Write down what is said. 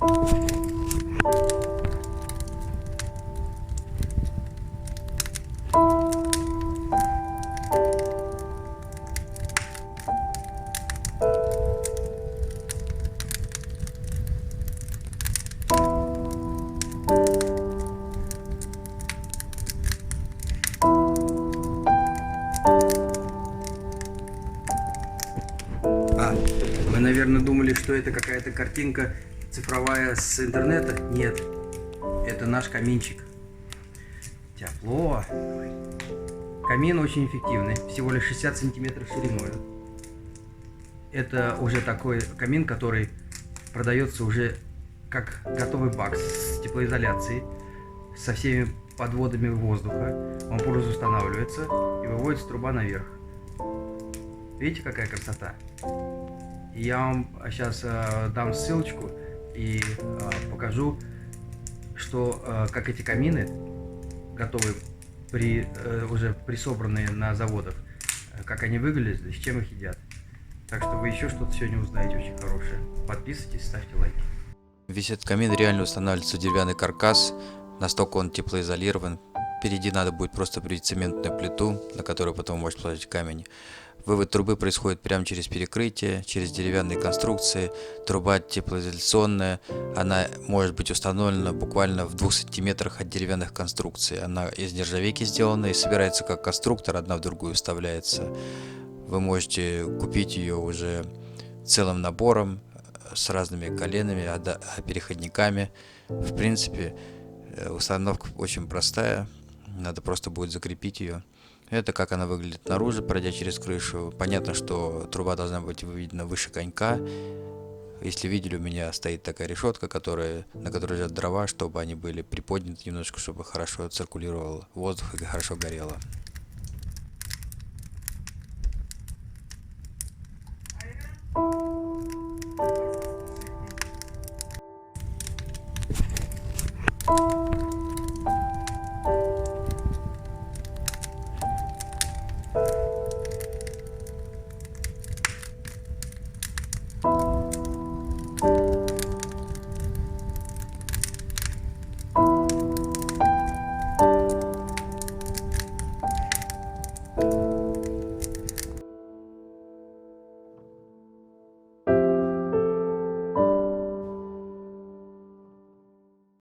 Вы, наверное, думали, что это какая-то картинка цифровая с интернета? Нет, это наш каминчик. Тепло. Камин очень эффективный, всего лишь 60 сантиметров шириной. Это уже такой камин, который продается уже как готовый бак с теплоизоляцией, со всеми подводами воздуха. Он просто устанавливается и выводится труба наверх. Видите, какая красота? Я вам сейчас дам ссылочку и покажу, что как эти камины, готовые, уже присобранные на заводах, как они выглядят, с чем их едят. Так что вы еще что-то сегодня узнаете очень хорошее. Подписывайтесь, ставьте лайки. Весь этот камин реально устанавливается в деревянный каркас, настолько он теплоизолирован. Впереди надо будет просто привить цементную плиту, на которую потом можно положить камень. Вывод трубы происходит прямо через перекрытие, через деревянные конструкции. Труба теплоизоляционная, она может быть установлена буквально в 2 сантиметрах от деревянных конструкций. Она из нержавейки сделана и собирается как конструктор, одна в другую вставляется. Вы можете купить ее уже целым набором, с разными коленами, переходниками. В принципе, установка очень простая, надо просто будет закрепить ее. Это как она выглядит наружу, пройдя через крышу. Понятно, что труба должна быть выведена выше конька. Если видели, у меня стоит такая решетка, на которой лежат дрова, чтобы они были приподняты немножко, чтобы хорошо циркулировал воздух и хорошо горело.